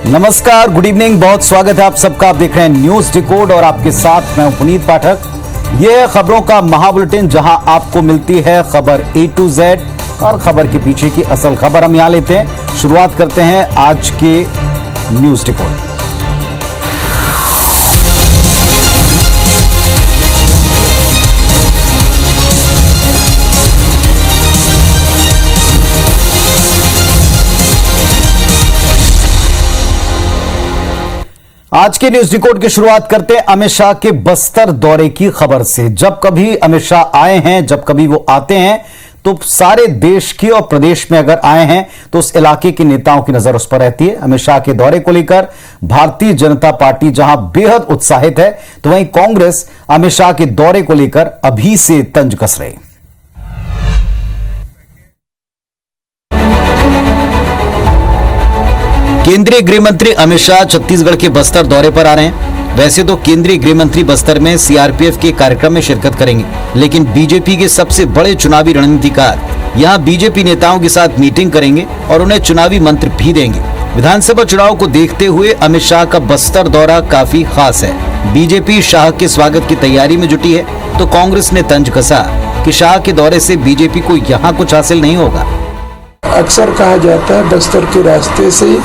नमस्कार, good evening, बहुत स्वागत है आप सबका। आप देख रहे हैं न्यूज डिकोड और आपके साथ मैं पुनीत पाठक। यह है खबरों का महाबुलेटिन, जहां आपको मिलती है खबर A to Z और खबर के पीछे की असल खबर हम यहां लेते हैं। शुरुआत करते हैं आज के न्यूज डिकोड। आज के न्यूज रिपोर्ट की शुरुआत करते हैं अमित शाह के बस्तर दौरे की खबर से। जब कभी अमित शाह आए हैं, जब कभी वो आते हैं, तो सारे देश की और प्रदेश में अगर आए हैं तो उस इलाके के नेताओं की नजर उस पर रहती है। अमित शाह के दौरे को लेकर भारतीय जनता पार्टी जहां बेहद उत्साहित है, तो वहीं कांग्रेस अमित शाह के दौरे को लेकर अभी से तंज कस रही। केंद्रीय गृह मंत्री अमित शाह छत्तीसगढ़ के बस्तर दौरे पर आ रहे हैं। वैसे तो केंद्रीय गृह मंत्री बस्तर में सीआरपीएफ के कार्यक्रम में शिरकत करेंगे, लेकिन बीजेपी के सबसे बड़े चुनावी रणनीतिकार यहां बीजेपी नेताओं के साथ मीटिंग करेंगे और उन्हें चुनावी मंत्र भी देंगे। विधानसभा चुनाव को देखते हुए अमित शाह का बस्तर दौरा काफी खास है। बीजेपी शाह के स्वागत की तैयारी में जुटी है, तो कांग्रेस ने तंज कसा कि शाह के दौरे से बीजेपी को यहाँ कुछ हासिल नहीं होगा। अक्सर कहा जाता है बस्तर के रास्ते से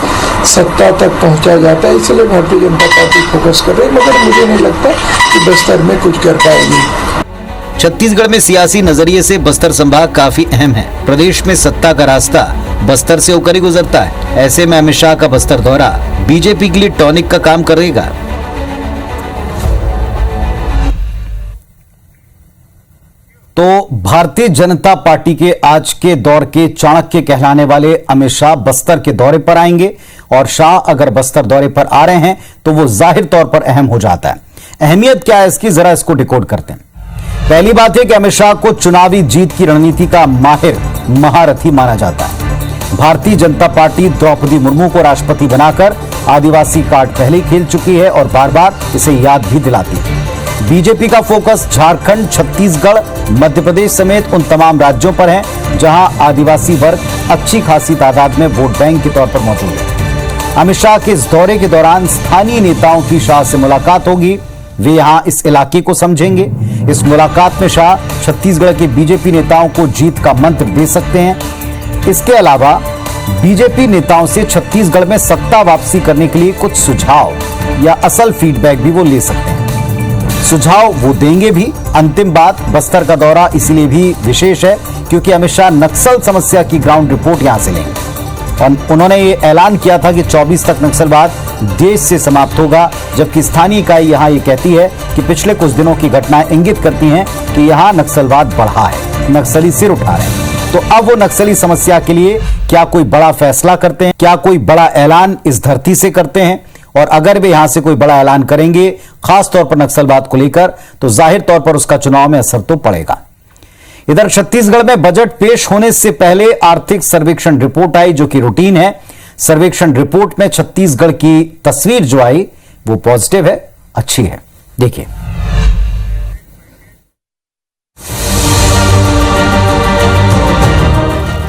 सत्ता तक पहुंचा जाता है, इसलिए भारतीय जनता पार्टी फोकस कर रही है, मगर मुझे नहीं लगता कि बस्तर में कुछ कर पाएगी। छत्तीसगढ़ में सियासी नजरिए से बस्तर संभाग काफी अहम है। प्रदेश में सत्ता का रास्ता बस्तर से होकर ही गुजरता है। ऐसे में अमित शाह का बस्तर दौरा बीजेपी के लिए टॉनिक का काम करेगा। तो भारतीय जनता पार्टी के आज के दौर के चाणक्य कहलाने वाले अमित शाह बस्तर के दौरे पर आएंगे, और शाह अगर बस्तर दौरे पर आ रहे हैं तो वो जाहिर तौर पर अहम हो जाता है। अहमियत क्या है इसकी, जरा इसको डिकोड करते हैं। पहली बात है कि अमित शाह को चुनावी जीत की रणनीति का माहिर महारथी माना जाता है। भारतीय जनता पार्टी द्रौपदी मुर्मू को राष्ट्रपति बनाकर आदिवासी कार्ड पहले खेल चुकी है और बार बार इसे याद भी दिलाती है। बीजेपी का फोकस झारखंड, छत्तीसगढ़, मध्य प्रदेश समेत उन तमाम राज्यों पर है जहां आदिवासी वर्ग अच्छी खासी तादाद में वोट बैंक के तौर पर मौजूद है। अमित शाह के इस दौरे के दौरान स्थानीय नेताओं की शाह से मुलाकात होगी। वे यहां इस इलाके को समझेंगे। इस मुलाकात में शाह छत्तीसगढ़ के बीजेपी नेताओं को जीत का मंत्र दे सकते हैं। इसके अलावा बीजेपी नेताओं से छत्तीसगढ़ में सत्ता वापसी करने के लिए कुछ सुझाव या असल फीडबैक भी वो ले सकते हैं। सुझाव वो देंगे भी। अंतिम बात, बस्तर का दौरा इसलिए भी विशेष है क्योंकि अमित शाह नक्सल समस्या की ग्राउंड रिपोर्ट यहां से लेंगे। और उन्होंने ये ऐलान किया था कि 24 तक नक्सलवाद देश से समाप्त होगा, जबकि स्थानीय इकाई यहां ये कहती है कि पिछले कुछ दिनों की घटनाएं इंगित करती हैं कि यहां नक्सलवाद बढ़ा है, नक्सली सिर उठा रहे हैं। तो अब वो नक्सली समस्या के लिए क्या कोई बड़ा फैसला करते हैं, क्या कोई बड़ा ऐलान इस धरती से करते हैं? और अगर वे यहां से कोई बड़ा ऐलान करेंगे खास तौर पर नक्सलवाद को लेकर, तो जाहिर तौर पर उसका चुनाव में असर तो पड़ेगा। इधर छत्तीसगढ़ में बजट पेश होने से पहले आर्थिक सर्वेक्षण रिपोर्ट आई, जो कि रूटीन है। सर्वेक्षण रिपोर्ट में छत्तीसगढ़ की तस्वीर जो आई वो पॉजिटिव है, अच्छी है। देखिए,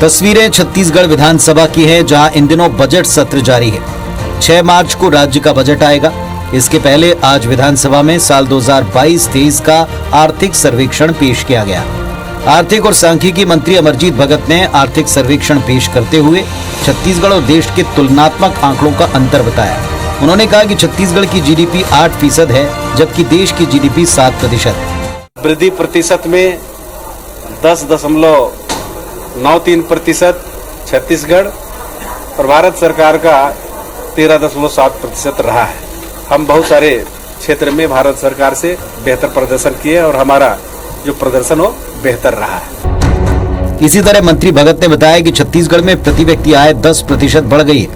तस्वीरें छत्तीसगढ़ विधानसभा की हैं, जहां इन दिनों बजट सत्र जारी है। 6 मार्च को राज्य का बजट आएगा। इसके पहले आज विधानसभा में साल 2022-23 का आर्थिक सर्वेक्षण पेश किया गया। आर्थिक और सांख्यिकी मंत्री अमरजीत भगत ने आर्थिक सर्वेक्षण पेश करते हुए छत्तीसगढ़ और देश के तुलनात्मक आंकड़ों का अंतर बताया। उन्होंने कहा कि छत्तीसगढ़ की जीडीपी 8% है, जबकि देश की जीडीपी 7%। वृद्धि प्रतिशत में 10.93% छत्तीसगढ़ और भारत सरकार का 13.7% रहा है। हम बहुत सारे क्षेत्र में भारत सरकार से बेहतर प्रदर्शन किए और हमारा जो प्रदर्शन हो बेहतर रहा है। इसी तरह मंत्री भगत ने बताया कि छत्तीसगढ़ में प्रति व्यक्ति आय 10% बढ़ गई है।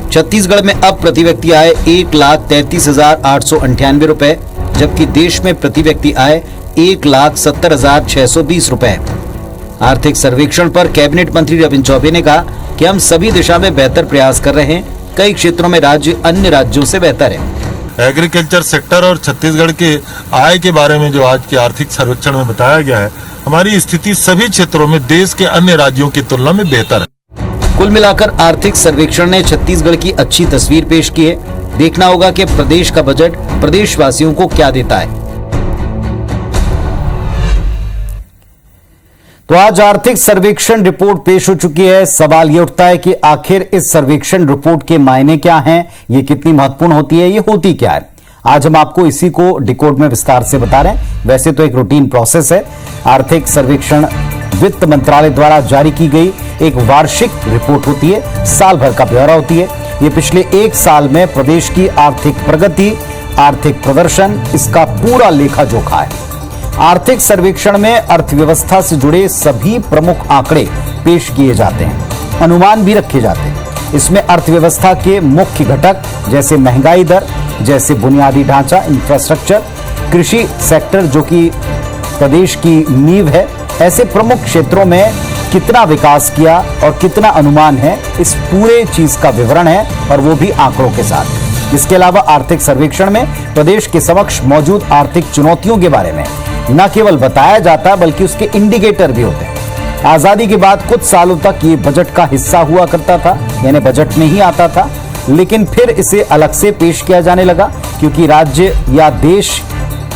छत्तीसगढ़ में अब प्रति व्यक्ति आय 1,33,898 रुपए, जबकि देश में प्रति व्यक्ति आय 1,70,620 रुपए है। आर्थिक सर्वेक्षण पर कैबिनेट मंत्री रविंद्र चौबे ने कहा कि हम सभी दिशा में बेहतर प्रयास कर रहे हैं। कई क्षेत्रों में राज्य अन्य राज्यों से बेहतर है। एग्रीकल्चर सेक्टर और छत्तीसगढ़ के आय के बारे में जो आज के आर्थिक सर्वेक्षण में बताया गया है, हमारी स्थिति सभी क्षेत्रों में देश के अन्य राज्यों की तुलना में बेहतर है। कुल मिलाकर आर्थिक सर्वेक्षण ने छत्तीसगढ़ की अच्छी तस्वीर पेश की है। देखना होगा कि प्रदेश का बजट प्रदेशवासियों को क्या देता है। तो आज आर्थिक सर्वेक्षण रिपोर्ट पेश हो चुकी है। सवाल यह उठता है कि आखिर इस सर्वेक्षण रिपोर्ट के मायने क्या हैं, ये कितनी महत्वपूर्ण होती है, ये होती क्या है। आज हम आपको इसी को डिकोड में विस्तार से बता रहे हैं। वैसे तो एक रूटीन प्रोसेस है। आर्थिक सर्वेक्षण वित्त मंत्रालय द्वारा जारी की गई एक वार्षिक रिपोर्ट होती है, साल भर का ब्यौरा होती है। ये पिछले एक साल में प्रदेश की आर्थिक प्रगति, आर्थिक प्रदर्शन, इसका पूरा लेखा जोखा है। आर्थिक सर्वेक्षण में अर्थव्यवस्था से जुड़े सभी प्रमुख आंकड़े पेश किए जाते हैं, अनुमान भी रखे जाते हैं। इसमें अर्थव्यवस्था के मुख्य घटक जैसे महंगाई दर, जैसे बुनियादी ढांचा, इंफ्रास्ट्रक्चर, कृषि सेक्टर जो कि प्रदेश की नींव है, ऐसे प्रमुख क्षेत्रों में कितना विकास किया और कितना अनुमान है, इस पूरे चीज का विवरण है, और वो भी आंकड़ों के साथ। इसके अलावा आर्थिक सर्वेक्षण में प्रदेश के समक्ष मौजूद आर्थिक चुनौतियों के बारे में न केवल बताया जाता बल्कि उसके इंडिकेटर भी होते हैं। आजादी के बाद कुछ सालों तक ये बजट का हिस्सा हुआ करता था, यानी बजट में ही आता था, लेकिन फिर इसे अलग से पेश किया जाने लगा क्योंकि राज्य या देश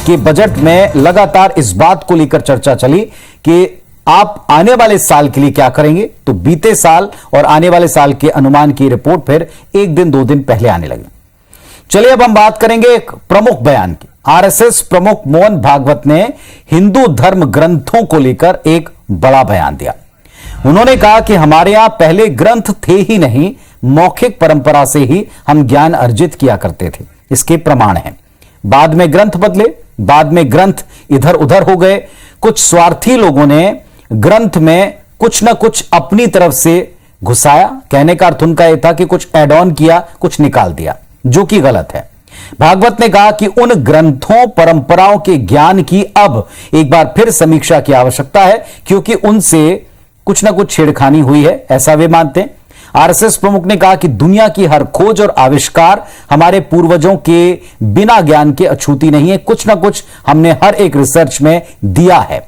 के बजट में लगातार इस बात को लेकर चर्चा चली कि आप आने वाले साल के लिए क्या करेंगे। तो बीते साल और आने वाले साल के अनुमान की रिपोर्ट फिर एक दिन दो दिन पहले आने लगी। चलिए अब हम बात करेंगे एक प्रमुख बयान की। आरएसएस प्रमुख मोहन भागवत ने हिंदू धर्म ग्रंथों को लेकर एक बड़ा बयान दिया। उन्होंने कहा कि हमारे यहां पहले ग्रंथ थे ही नहीं, मौखिक परंपरा से ही हम ज्ञान अर्जित किया करते थे। इसके प्रमाण हैं। बाद में ग्रंथ बदले, बाद में ग्रंथ इधर उधर हो गए। कुछ स्वार्थी लोगों ने ग्रंथ में कुछ ना कुछ अपनी तरफ से घुसाया। कहने का अर्थ उनका यह था कि कुछ एड ऑन किया, कुछ निकाल दिया, जो कि गलत है। भागवत ने कहा कि उन ग्रंथों परंपराओं के ज्ञान की अब एक बार फिर समीक्षा की आवश्यकता है क्योंकि उनसे कुछ ना कुछ छेड़खानी हुई है, ऐसा वे मानते हैं। आरएसएस प्रमुख ने कहा कि दुनिया की हर खोज और आविष्कार हमारे पूर्वजों के बिना ज्ञान के अछूती नहीं है। कुछ ना कुछ हमने हर एक रिसर्च में दिया है।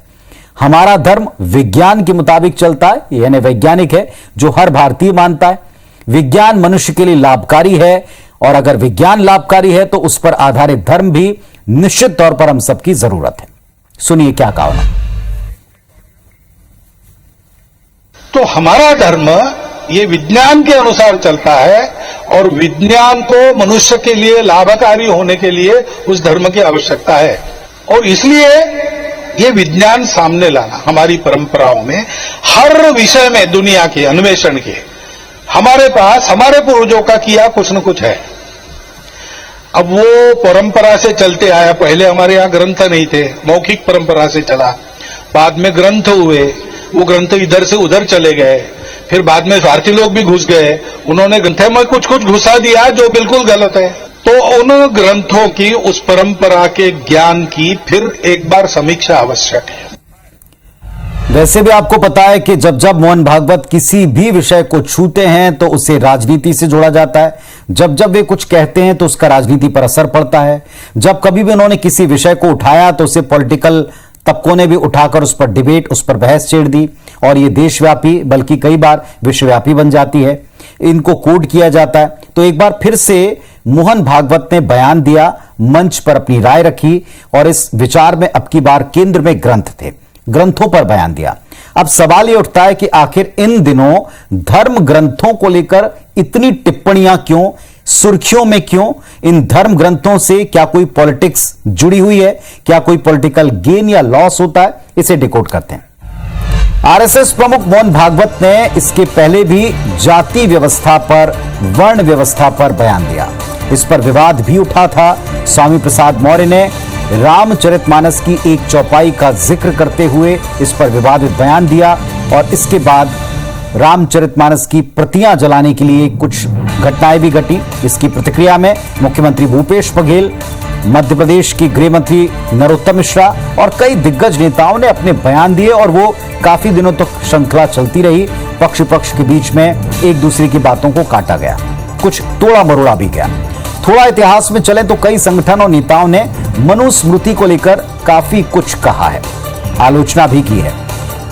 हमारा धर्म विज्ञान के मुताबिक चलता है, यानी वैज्ञानिक है, जो हर भारतीय मानता है। विज्ञान मनुष्य के लिए लाभकारी है और अगर विज्ञान लाभकारी है तो उस पर आधारित धर्म भी निश्चित तौर पर हम सबकी जरूरत है। सुनिए क्या कहा उन्होंने। तो हमारा धर्म ये विज्ञान के अनुसार चलता है और विज्ञान को मनुष्य के लिए लाभकारी होने के लिए उस धर्म की आवश्यकता है, और इसलिए ये विज्ञान सामने लाना हमारी परंपराओं में हर विषय में दुनिया के अन्वेषण के हमारे पास हमारे पूर्वजों का किया कुछ न कुछ है। अब वो परंपरा से चलते आया। पहले हमारे यहाँ ग्रंथ नहीं थे, मौखिक परंपरा से चला, बाद में ग्रंथ हुए, वो ग्रंथ इधर से उधर चले गए, फिर बाद में स्वार्थी लोग भी घुस गए, उन्होंने ग्रंथ में कुछ कुछ घुसा दिया जो बिल्कुल गलत है। तो उन ग्रंथों की, उस परंपरा के ज्ञान की फिर एक बार समीक्षा आवश्यक है। वैसे भी आपको पता है कि जब जब मोहन भागवत किसी भी विषय को छूते हैं तो उसे राजनीति से जोड़ा जाता है। जब जब वे कुछ कहते हैं तो उसका राजनीति पर असर पड़ता है। जब कभी भी उन्होंने किसी विषय को उठाया तो उसे पॉलिटिकल तबकों ने भी उठाकर उस पर डिबेट, उस पर बहस छेड़ दी और ये देशव्यापी बल्कि कई बार विश्वव्यापी बन जाती है। इनको कोड किया जाता है। तो एक बार फिर से मोहन भागवत ने बयान दिया, मंच पर अपनी राय रखी और इस विचार में अब की बार केंद्र में ग्रंथ थे, ग्रंथों पर बयान दिया। अब सवाल यह उठता है कि आखिर इन दिनों धर्म ग्रंथों को लेकर इतनी टिप्पणियां क्यों, सुर्खियों में क्यों? इन धर्म ग्रंथों से क्या कोई पॉलिटिक्स जुड़ी हुई है? क्या कोई पॉलिटिकल गेन या लॉस होता है? इसे डिकोड करते हैं। आरएसएस प्रमुख मोहन भागवत ने इसके पहले भी जाति व्यवस्था पर, वर्ण व्यवस्था पर बयान दिया। इस पर विवाद भी उठा था। स्वामी प्रसाद मौर्य ने रामचरितमानस की एक चौपाई का जिक्र करते हुए इस पर विवादित बयान दिया और इसके बाद रामचरितमानस की प्रतियां जलाने के लिए कुछ घटनाएं भी घटी। इसकी प्रतिक्रिया में मुख्यमंत्री भूपेश बघेल, मध्य प्रदेश की गृह मंत्री नरोत्तम मिश्रा और कई दिग्गज नेताओं ने अपने बयान दिए और वो काफी दिनों तक श्रृंखला चलती रही। पक्ष के बीच में एक दूसरे की बातों को काटा गया, कुछ तोड़ा मरोड़ा भी गया। थोड़ा इतिहास में चले तो कई संगठन और नेताओं ने मनुस्मृति को लेकर काफी कुछ कहा है, आलोचना भी की है।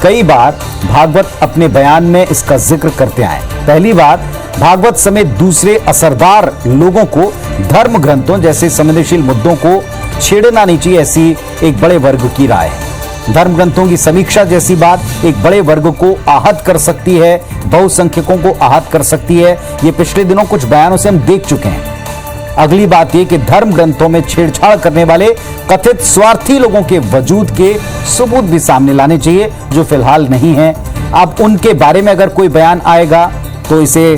कई बार भागवत अपने बयान में इसका जिक्र करते आए। पहली बात, भागवत समेत दूसरे असरदार लोगों को धर्म ग्रंथों जैसे संवेदनशील मुद्दों को छेड़ना नहीं चाहिए, ऐसी एक बड़े वर्ग की राय है। धर्म ग्रंथों की समीक्षा जैसी बात एक बड़े वर्ग को आहत कर सकती है, बहुसंख्यकों को आहत कर सकती है। ये पिछले दिनों कुछ बयानों से हम देख चुके हैं। अगली बात यह कि धर्म ग्रंथों में छेड़छाड़ करने वाले कथित स्वार्थी लोगों के वजूद के सबूत भी सामने लाने चाहिए, जो फिलहाल नहीं है। अब उनके बारे में अगर कोई बयान आएगा तो इसे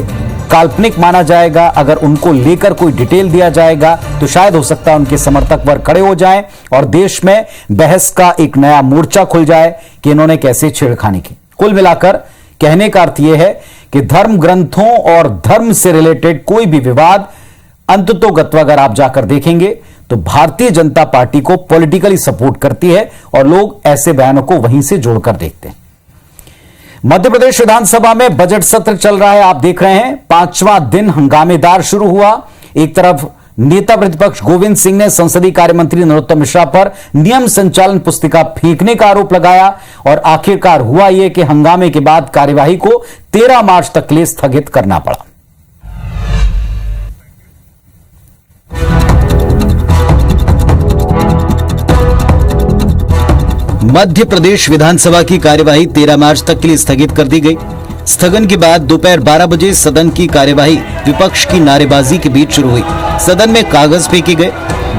काल्पनिक माना जाएगा। अगर उनको लेकर कोई डिटेल दिया जाएगा तो शायद हो सकता है उनके समर्थक वर्ग खड़े हो जाएं और देश में बहस का एक नया मोर्चा खुल जाए कि इन्होंने कैसे छेड़खानी की। कुल मिलाकर कहने का अर्थ यह है कि धर्म ग्रंथों और धर्म से रिलेटेड कोई भी विवाद अंततोगत्वा अगर आप जाकर देखेंगे तो भारतीय जनता पार्टी को पॉलिटिकली सपोर्ट करती है और लोग ऐसे बयानों को वहीं से जोड़कर देखते हैं। मध्य प्रदेश विधानसभा में बजट सत्र चल रहा है, आप देख रहे हैं। 5वां दिन हंगामेदार शुरू हुआ। एक तरफ नेता प्रतिपक्ष गोविंद सिंह ने संसदीय कार्य मंत्री नरोत्तम मिश्रा पर नियम संचालन पुस्तिका फेंकने का आरोप लगाया और आखिरकार हुआ यह कि हंगामे के बाद कार्यवाही को 13 मार्च तक के लिए स्थगित करना पड़ा। मध्य प्रदेश विधानसभा की कार्यवाही 13 मार्च तक के लिए स्थगित कर दी गई। स्थगन के बाद दोपहर 12 बजे सदन की कार्यवाही विपक्ष की नारेबाजी के बीच शुरू हुई। सदन में कागज फेंके गए।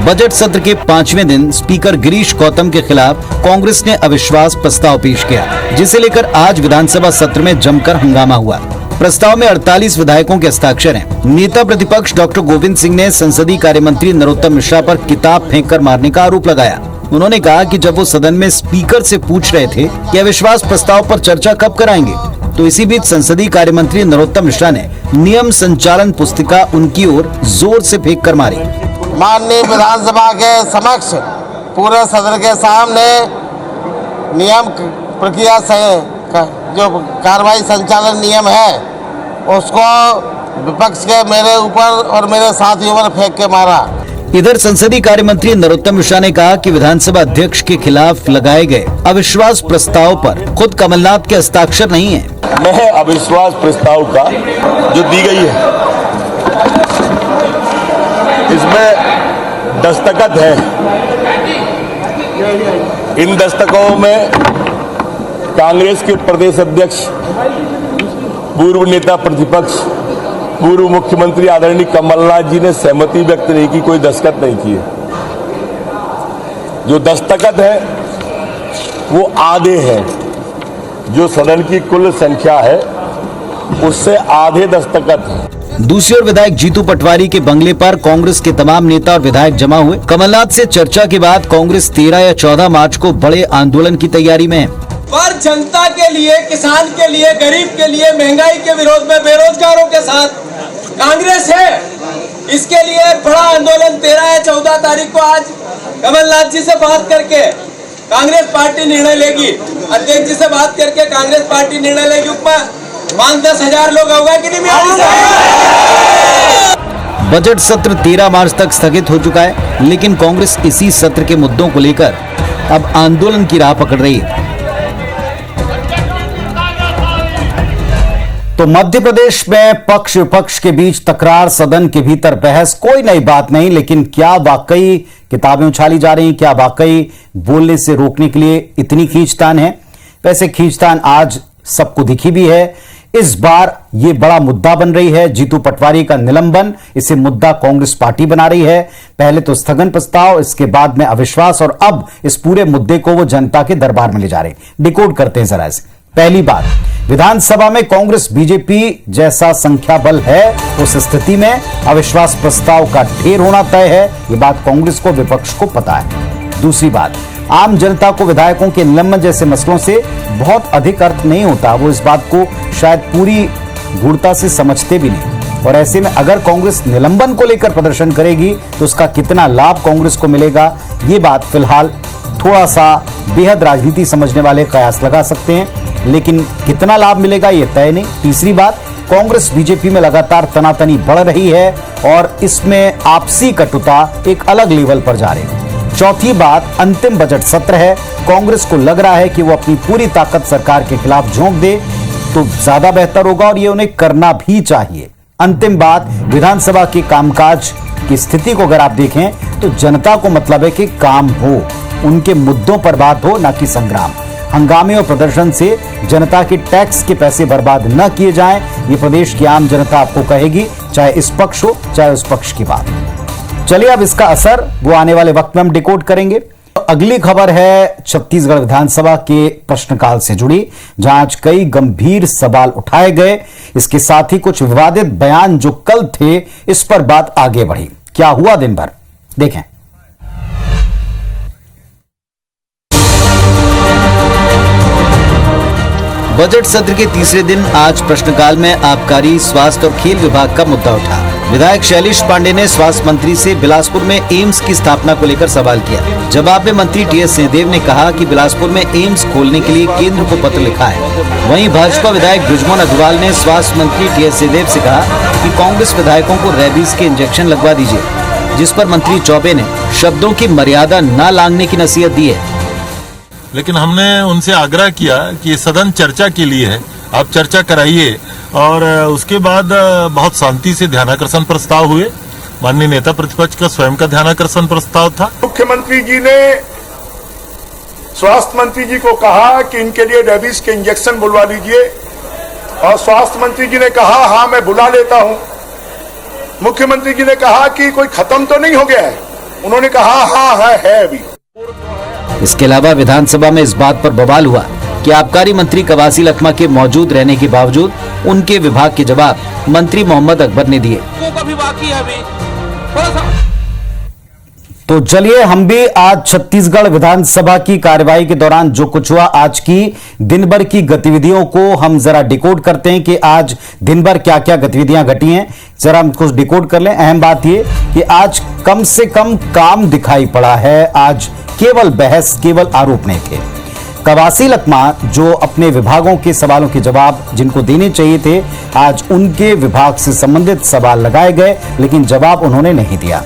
बजट सत्र के 5वें दिन स्पीकर गिरीश गौतम के खिलाफ कांग्रेस ने अविश्वास प्रस्ताव पेश किया, जिसे लेकर आज विधानसभा सत्र में जमकर हंगामा हुआ। प्रस्ताव में 48 विधायकों के हस्ताक्षर हैं। नेता प्रतिपक्ष डॉक्टर गोविंद सिंह ने संसदीय कार्य मंत्री नरोत्तम मिश्रा पर किताब फेंककर मारने का आरोप लगाया। उन्होंने कहा कि जब वो सदन में स्पीकर से पूछ रहे थे कि अविश्वास प्रस्ताव पर चर्चा कब कराएंगे, तो इसी बीच संसदीय कार्य मंत्री नरोत्तम मिश्रा ने नियम संचालन पुस्तिका उनकी ओर जोर से फेंक कर मारी। माननीय विधानसभा के समक्ष पूरे सदन के सामने नियम प्रक्रिया से जो कार्रवाई संचालन नियम है उसको विपक्ष के मेरे ऊपर और मेरे साथियों पर फेंक के मारा। इधर संसदीय कार्य मंत्री नरोत्तम मिश्रा ने कहा कि विधानसभा अध्यक्ष के खिलाफ लगाए गए अविश्वास प्रस्ताव पर खुद कमलनाथ के हस्ताक्षर नहीं है। मैं अविश्वास प्रस्ताव का जो दी गई है इसमें दस्तखत है। इन दस्तकों में कांग्रेस के प्रदेश अध्यक्ष, पूर्व नेता प्रतिपक्ष, पूर्व मुख्यमंत्री आदरणीय कमलनाथ जी ने सहमति व्यक्त नहीं की, कोई दस्तखत नहीं किए। जो दस्तखत है वो आधे हैं, जो सदन की कुल संख्या है उससे आधे दस्तखत हैं। दूसरी ओर विधायक जीतू पटवारी के बंगले पर कांग्रेस के तमाम नेता और विधायक जमा हुए। कमलनाथ से चर्चा के बाद कांग्रेस 13 या 14 मार्च को बड़े आंदोलन की तैयारी में है। पर जनता के लिए, किसान के लिए, गरीब के लिए, महंगाई के विरोध में बेरोजगारों के साथ कांग्रेस है। इसके लिए एक बड़ा आंदोलन 13 या 14 तारीख को आज कमलनाथ जी से बात करके कांग्रेस पार्टी निर्णय लेगी। अध्यक्ष जी से बात करके कांग्रेस पार्टी निर्णय लेगी। 5-10 हजार लोग होगा कि नहीं? बजट सत्र 13 मार्च तक स्थगित हो चुका है, लेकिन कांग्रेस इसी सत्र के मुद्दों को लेकर अब आंदोलन की राह पकड़ रही है। तो मध्य प्रदेश में पक्ष विपक्ष के बीच तकरार, सदन के भीतर बहस, कोई नई बात नहीं। लेकिन क्या वाकई किताबें उछाली जा रही, क्या वाकई बोलने से रोकने के लिए इतनी खींचतान है? वैसे खींचतान आज सबको दिखी भी है। इस बार यह बड़ा मुद्दा बन रही है जीतू पटवारी का निलंबन। इसे मुद्दा कांग्रेस पार्टी बना रही है। पहले तो स्थगन प्रस्ताव, इसके बाद में अविश्वास और अब इस पूरे मुद्दे को वो जनता के दरबार में ले जा रहे हैं। डिकोड करते हैं जरा इसे। पहली बात, विधानसभा में कांग्रेस बीजेपी जैसा संख्या बल है, उस स्थिति में अविश्वास प्रस्ताव का ढेर होना तय है। यह बात कांग्रेस को, विपक्ष को पता है। दूसरी बात, आम जनता को विधायकों के निलंबन जैसे मसलों से बहुत अधिक अर्थ नहीं होता। वो इस बात को शायद पूरी गूढ़ता से समझते भी नहीं। और ऐसे में अगर कांग्रेस निलंबन को लेकर प्रदर्शन करेगी तो उसका कितना लाभ कांग्रेस को मिलेगा, ये बात फिलहाल थोड़ा सा बेहद राजनीति समझने वाले कयास लगा सकते हैं, लेकिन कितना लाभ मिलेगा ये तय नहीं। तीसरी बात, कांग्रेस बीजेपी में लगातार तनातनी बढ़ रही है और इसमें आपसी कटुता एक अलग लेवल पर जा रही है। चौथी बात, अंतिम बजट सत्र है। कांग्रेस को लग रहा है कि वो अपनी पूरी ताकत सरकार के खिलाफ झोंक दे, तो ज्यादा बेहतर होगा और ये उन्हें करना भी चाहिए। अंतिम बात, विधानसभा के कामकाज की स्थिति को अगर आप देखें तो जनता को मतलब है कि काम हो, उनके मुद्दों पर बात हो, ना कि संग्राम। हंगामे और प्रदर्शन से जनता के टैक्स के पैसे बर्बाद न किए जाएं, ये प्रदेश की आम जनता आपको कहेगी, चाहे इस पक्ष हो चाहे उस पक्ष की बात। चलिए अब इसका असर वो आने वाले वक्त में हम डिकोड करेंगे। अगली खबर है छत्तीसगढ़ विधानसभा के प्रश्नकाल से जुड़ी, जहां आज कई गंभीर सवाल उठाए गए। इसके साथ ही कुछ विवादित बयान जो कल थे, इस पर बात आगे बढ़ी। क्या हुआ दिन भर, देखें। बजट सत्र के तीसरे दिन आज प्रश्नकाल में आबकारी, स्वास्थ्य और खेल विभाग का मुद्दा उठा। विधायक शैलेश पांडे ने स्वास्थ्य मंत्री से बिलासपुर में एम्स की स्थापना को लेकर सवाल किया। जवाब में मंत्री टीएस सिंहदेव ने कहा कि बिलासपुर में एम्स खोलने के लिए केंद्र को पत्र लिखा है। वहीं भाजपा विधायक बृजमोहन अग्रवाल ने स्वास्थ्य मंत्री टीएस सिंहदेव से कहा कि कांग्रेस विधायकों को रेबीज के इंजेक्शन लगवा दीजिए, जिस पर मंत्री चौबे ने शब्दों की मर्यादा न लांघने की नसीहत दी है। लेकिन हमने उनसे आग्रह किया कि सदन चर्चा के लिए है, आप चर्चा कराइए। और उसके बाद बहुत शांति से ध्यानाकर्षण प्रस्ताव हुए। माननीय नेता प्रतिपक्ष का स्वयं का ध्यानाकर्षण प्रस्ताव था। मुख्यमंत्री जी ने स्वास्थ्य मंत्री जी को कहा कि इनके लिए रेबीज के इंजेक्शन बुलवा लीजिए, और स्वास्थ्य मंत्री जी ने कहा हाँ मैं बुला लेता हूं। मुख्यमंत्री जी ने कहा कि कोई खत्म तो नहीं हो गया है, उन्होंने कहा हाँ है अभी। इसके अलावा विधानसभा में इस बात पर बवाल हुआ कि आबकारी मंत्री कवासी लखमा के मौजूद रहने के बावजूद उनके विभाग के जवाब मंत्री मोहम्मद अकबर ने दिए। तो चलिए हम भी आज छत्तीसगढ़ विधानसभा की कार्यवाही के दौरान जो कुछ हुआ, आज की दिन भर की गतिविधियों को हम जरा डिकोड करते हैं कि आज दिन भर क्या क्या गतिविधियां घटी हैं। जरा हम कुछ डिकोड कर लें। अहम बात यह कि आज कम से कम काम दिखाई पड़ा है। आज केवल बहस, केवल आरोप नहीं थे। कवासी लखमा जो अपने विभागों के सवालों के जवाब जिनको देने चाहिए थे, आज उनके विभाग से संबंधित सवाल लगाए गए, लेकिन जवाब उन्होंने नहीं दिया।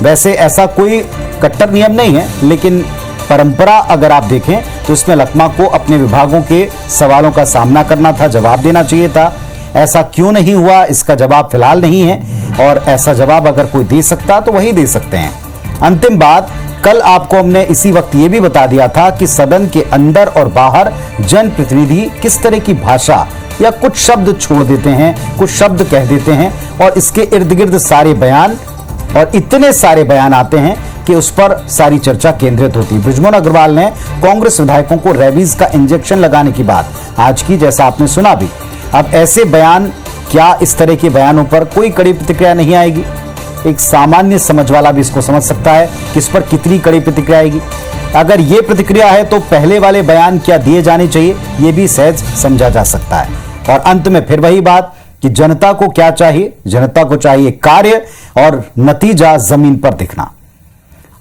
वैसे ऐसा कोई कट्टर नियम नहीं है, लेकिन परंपरा अगर आप देखें तो इसमें लखमा को अपने विभागों के सवालों का सामना करना था, जवाब देना चाहिए था। ऐसा क्यों नहीं हुआ, इसका जवाब फिलहाल नहीं है, और ऐसा जवाब अगर कोई दे सकता तो वही दे सकते हैं। अंतिम बात, कल आपको हमने इसी वक्त ये भी बता दिया था कि सदन के अंदर और बाहर जनप्रतिनिधि किस तरह की भाषा या कुछ शब्द छोड़ देते हैं, कुछ शब्द कह देते हैं, और इसके इर्द गिर्द सारे बयान और इतने सारे बयान आते हैं कि उस पर सारी चर्चा केंद्रित होती है। बृजमोहन अग्रवाल ने कांग्रेस विधायकों को रेबीज का इंजेक्शन लगाने की बात आज की, जैसा आपने सुना भी। अब ऐसे बयान, क्या इस तरह के बयानों पर कोई कड़ी प्रतिक्रिया नहीं आएगी? एक सामान्य समझ वाला भी इसको समझ सकता है कि इस पर कितनी कड़ी प्रतिक्रिया आएगी। अगर ये प्रतिक्रिया है तो पहले वाले बयान क्या दिए जाने चाहिए, ये भी सहज समझा जा सकता है। और अंत में फिर वही बात कि जनता को क्या चाहिए, जनता को चाहिए कार्य और नतीजा जमीन पर दिखना।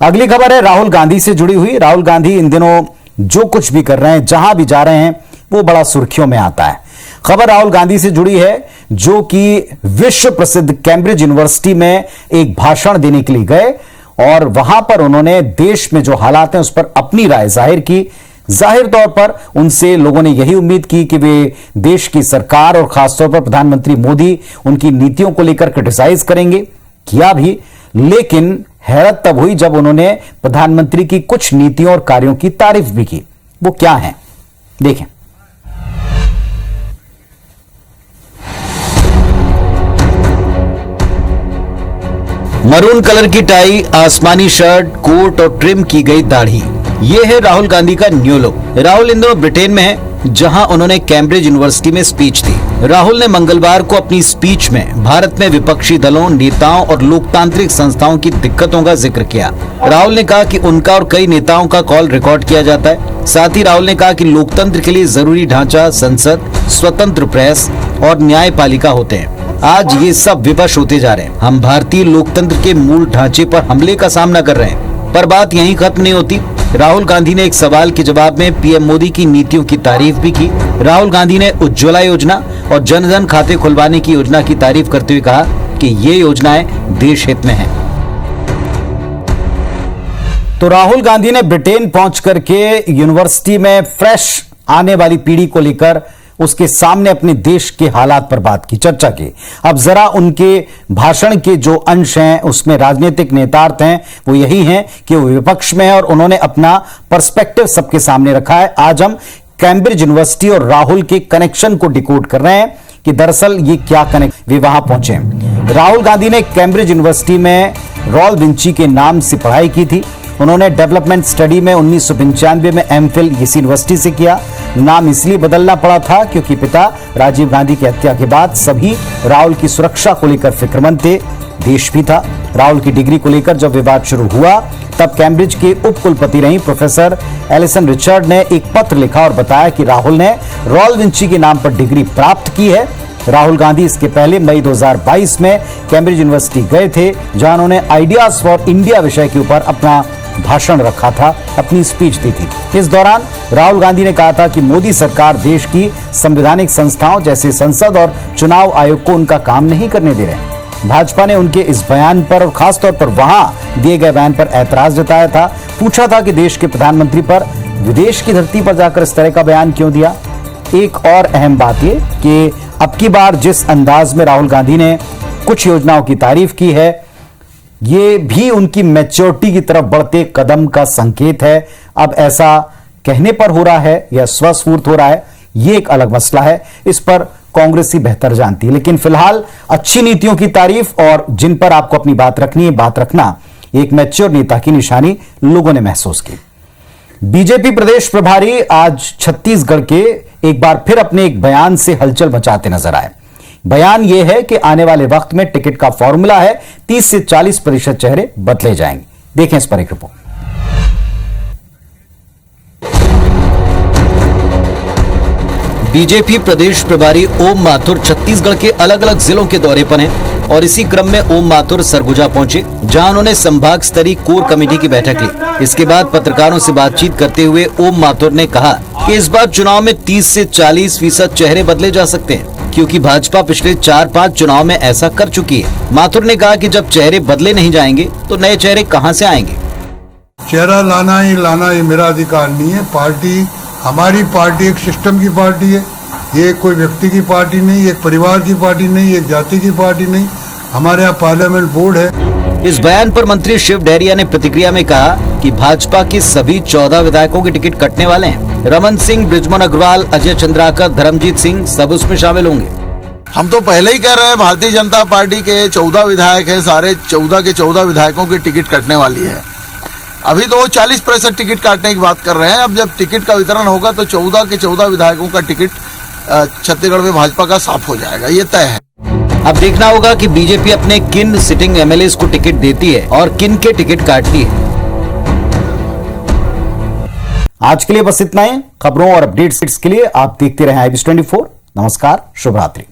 अगली खबर है राहुल गांधी से जुड़ी हुई। राहुल गांधी इन दिनों जो कुछ भी कर रहे हैं, जहां भी जा रहे हैं, वो बड़ा सुर्खियों में आता है। खबर राहुल गांधी से जुड़ी है, जो कि विश्व प्रसिद्ध कैम्ब्रिज यूनिवर्सिटी में एक भाषण देने के लिए गए और वहां पर उन्होंने देश में जो हालात हैं उस पर अपनी राय जाहिर की। जाहिर तौर पर उनसे लोगों ने यही उम्मीद की कि वे देश की सरकार और खासतौर पर प्रधानमंत्री मोदी उनकी नीतियों को लेकर क्रिटिसाइज करेंगे। किया भी, लेकिन हैरत तब हुई जब उन्होंने प्रधानमंत्री की कुछ नीतियों और कार्यों की तारीफ भी की। वो क्या है, देखें। मरून कलर की टाई, आसमानी शर्ट, कोट और ट्रिम की गई दाढ़ी, ये है राहुल गांधी का न्यू लुक। राहुल इन दिनों ब्रिटेन में है, जहां उन्होंने कैम्ब्रिज यूनिवर्सिटी में स्पीच दी। राहुल ने मंगलवार को अपनी स्पीच में भारत में विपक्षी दलों, नेताओं और लोकतांत्रिक संस्थाओं की दिक्कतों का जिक्र किया। राहुल ने कहा कि उनका और कई नेताओं का कॉल रिकॉर्ड किया जाता है। साथ ही राहुल ने कहा कि लोकतंत्र के लिए जरूरी ढांचा संसद, स्वतंत्र प्रेस और न्यायपालिका होते हैं। आज ये सब विवश होते जा रहे हैं। हम भारतीय लोकतंत्र के मूल ढांचे पर हमले का सामना कर रहे हैं। पर बात यहीं खत्म नहीं होती। राहुल गांधी ने एक सवाल के जवाब में पीएम मोदी की नीतियों की तारीफ भी की। राहुल गांधी ने उज्ज्वला योजना और जन धन खाते खुलवाने की योजना की तारीफ करते हुए कहा कि ये योजनाएं देश हित में हैं। तो राहुल गांधी ने ब्रिटेन पहुंच करके यूनिवर्सिटी में फ्रेश आने वाली पीढ़ी को लेकर उसके सामने अपने देश के हालात पर बात की, चर्चा की। अब जरा उनके भाषण के जो अंश हैं उसमें राजनीतिक नेतार्थ हैं वो यही हैं कि वो विपक्ष में है और उन्होंने अपना पर्सपेक्टिव सबके सामने रखा है। आज हम कैम्ब्रिज यूनिवर्सिटी और राहुल के कनेक्शन को डिकोड कर रहे हैं कि दरअसल ये क्या कनेक्ट वे वहां पहुंचे। राहुल गांधी ने कैम्ब्रिज यूनिवर्सिटी में रॉल विंची के नाम से पढ़ाई की थी। उन्होंने डेवलपमेंट स्टडी में 1995 में एमफिल इसी यूनिवर्सिटी से किया। नाम इसलिए बदलना पड़ा था क्योंकि पिता राजीव गांधी की हत्या के बाद सभी राहुल की सुरक्षा को लेकर फिक्रमंद थे, देश भी था। राहुल की डिग्री को लेकर जब विवाद शुरू हुआ तब कैम्ब्रिज के उप कुलपति रही प्रोफेसर एलिसन रिचर्ड ने एक पत्र लिखा और बताया कि राहुल ने रॉल विंची के नाम पर डिग्री प्राप्त की है। राहुल गांधी इसके पहले मई 2022 में कैम्ब्रिज यूनिवर्सिटी गए थे, जहां उन्होंने आइडियाज फॉर इंडिया विषय के ऊपर अपना भाषण रखा था, अपनी स्पीच दी थी। इस दौरान राहुल गांधी ने कहा था कि मोदी सरकार देश की संवैधानिक संस्थाओं जैसे संसद और चुनाव आयोग को उनका काम नहीं करने दे रहे। भाजपा ने उनके इस बयान पर और खासतौर पर वहां दिए गए बयान पर ऐतराज जताया था। पूछा था कि देश के प्रधानमंत्री पर विदेश की धरती पर जाकर इस तरह का बयान क्यों दिया। एक और अहम बात यह कि अब की बार जिस अंदाज में राहुल गांधी ने कुछ योजनाओं की तारीफ की है, ये भी उनकी मैच्योरिटी की तरफ बढ़ते कदम का संकेत है। अब ऐसा कहने पर हो रहा है या स्वस्फूर्त हो रहा है, ये एक अलग मसला है, इस पर कांग्रेस ही बेहतर जानती है। लेकिन फिलहाल अच्छी नीतियों की तारीफ और जिन पर आपको अपनी बात रखनी है, बात रखना एक मैच्योर नेता की निशानी लोगों ने महसूस की। बीजेपी प्रदेश प्रभारी आज छत्तीसगढ़ के एक बार फिर अपने एक बयान से हलचल मचाते नजर आए। बयान यह है कि आने वाले वक्त में टिकट का फॉर्मूला है 30 से 40% चेहरे बदले जाएंगे। देखें इस पर एक रिपोर्ट। बीजेपी प्रदेश प्रभारी ओम माथुर छत्तीसगढ़ के अलग अलग जिलों के दौरे पर हैं और इसी क्रम में ओम माथुर सरगुजा पहुंचे, जहां उन्होंने संभाग स्तरीय कोर कमेटी की बैठक ली। इसके बाद पत्रकारों से बातचीत करते हुए ओम माथुर ने कहा कि इस बार चुनाव में 30 से 40% चेहरे बदले जा सकते हैं, क्योंकि भाजपा पिछले 4-5 चुनाव में ऐसा कर चुकी है। माथुर ने कहा कि जब चेहरे बदले नहीं जाएंगे तो नए चेहरे कहां से आएंगे। चेहरा लाना ही मेरा अधिकार नहीं है। पार्टी, हमारी पार्टी एक सिस्टम की पार्टी है। ये कोई व्यक्ति की पार्टी नहीं, एक परिवार की पार्टी नहीं, एक जाति की पार्टी नहीं। हमारे यहाँ पार्लियामेंट बोर्ड है। इस बयान पर मंत्री शिव डहरिया ने प्रतिक्रिया में कहा कि भाजपा के सभी 14 विधायकों के टिकट कटने वाले हैं। रमन सिंह, बृजमोहन अग्रवाल, अजय चंद्राकर, धर्मजीत सिंह सब उसमें शामिल होंगे। हम तो पहले ही कह रहे हैं भारतीय जनता पार्टी के 14 विधायक हैं, सारे 14 के 14 विधायकों की टिकट कटने वाली है। अभी तो वो 40% टिकट काटने की बात कर रहे हैं। अब जब टिकट का वितरण होगा तो 14 के 14 विधायकों का टिकट छत्तीसगढ़ में भाजपा का साफ हो जाएगा, ये तय है। अब देखना होगा कि बीजेपी अपने किन सिटिंग एमएलए को टिकट देती है और किन के टिकट काटती है। आज के लिए बस इतना ही। खबरों और अपडेट्स के लिए आप देखते रहें IBS 24। नमस्कार, शुभ रात्रि।